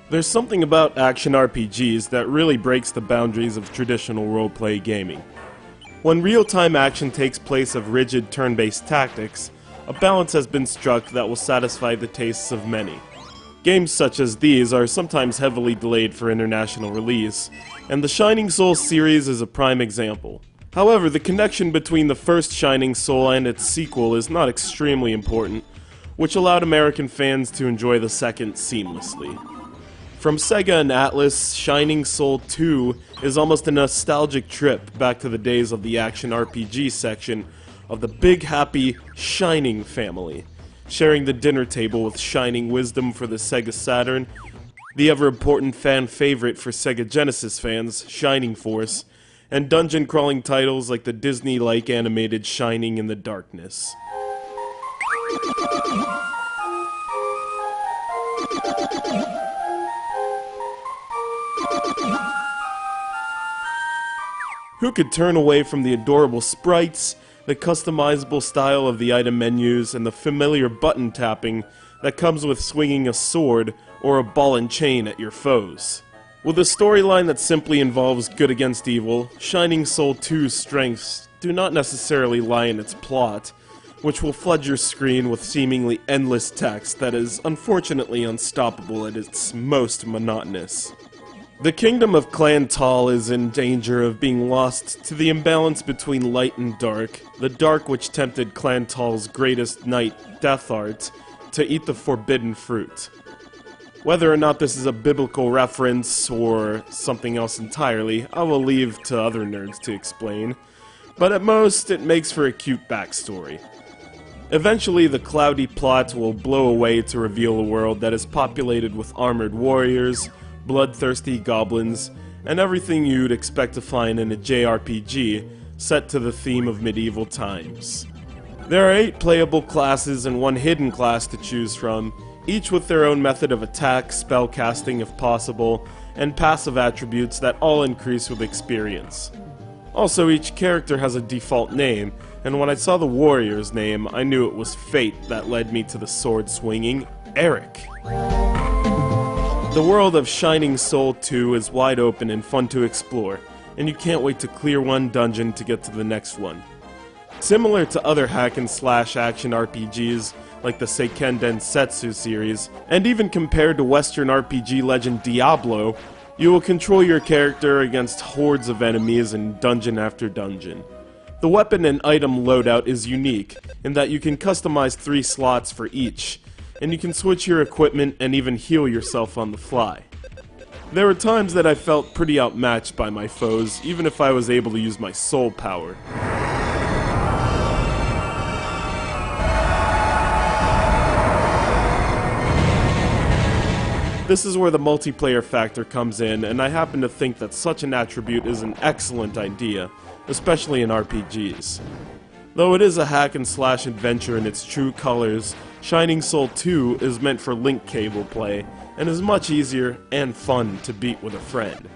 There's something about action RPGs that really breaks the boundaries of traditional roleplay gaming. When real-time action takes place of rigid turn-based tactics, a balance has been struck that will satisfy the tastes of many. Games such as these are sometimes heavily delayed for international release, and the Shining Soul series is a prime example. However, the connection between the first Shining Soul and its sequel is not extremely important, which allowed American fans to enjoy the second seamlessly. From Sega and Atlus, Shining Soul 2 is almost a nostalgic trip back to the days of the action RPG section of the big happy Shining family, sharing the dinner table with Shining Wisdom for the Sega Saturn, the ever-important fan favorite for Sega Genesis fans, Shining Force, and dungeon-crawling titles like the Disney-like animated Shining in the Darkness. Who could turn away from the adorable sprites, the customizable style of the item menus, and the familiar button tapping that comes with swinging a sword or a ball and chain at your foes? With a storyline that simply involves good against evil, Shining Soul 2's strengths do not necessarily lie in its plot, which will flood your screen with seemingly endless text that is unfortunately unstoppable at its most monotonous. The kingdom of Clan Tal is in danger of being lost to the imbalance between light and dark, the dark which tempted Clan Tal's greatest knight, Deathheart, to eat the forbidden fruit. Whether or not this is a biblical reference or something else entirely, I will leave to other nerds to explain, but at most it makes for a cute backstory. Eventually, the cloudy plot will blow away to reveal a world that is populated with armored warriors, bloodthirsty goblins, and everything you'd expect to find in a JRPG set to the theme of medieval times. There are 8 playable classes and 1 hidden class to choose from, each with their own method of attack, spell casting if possible, and passive attributes that all increase with experience. Also, each character has a default name, and when I saw the warrior's name, I knew it was fate that led me to the sword-swinging Eric. The world of Shining Soul 2 is wide open and fun to explore, and you can't wait to clear one dungeon to get to the next one. Similar to other hack-and-slash action RPGs like the Seiken Densetsu series, and even compared to Western RPG legend Diablo, you will control your character against hordes of enemies in dungeon after dungeon. The weapon and item loadout is unique in that you can customize 3 slots for each, and you can switch your equipment and even heal yourself on the fly. There were times that I felt pretty outmatched by my foes, even if I was able to use my soul power. This is where the multiplayer factor comes in, and I happen to think that such an attribute is an excellent idea, especially in RPGs. Though it is a hack-and-slash adventure in its true colors, Shining Soul 2 is meant for link cable play, and is much easier and fun to beat with a friend.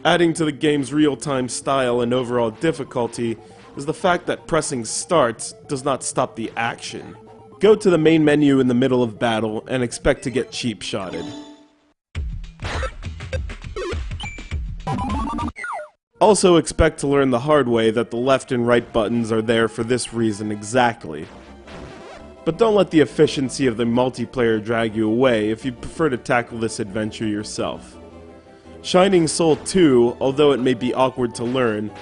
Adding to the game's real-time style and overall difficulty is the fact that pressing start does not stop the action. Go to the main menu in the middle of battle and expect to get cheap-shotted. Also expect to learn the hard way that the left and right buttons are there for this reason exactly. But don't let the efficiency of the multiplayer drag you away if you prefer to tackle this adventure yourself. Shining Soul 2, although it may be awkward to learn,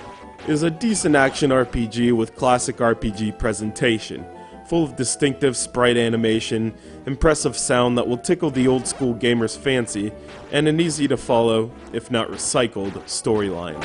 is a decent action RPG with classic RPG presentation, full of distinctive sprite animation, impressive sound that will tickle the old school gamer's fancy, and an easy to follow, if not recycled, storyline.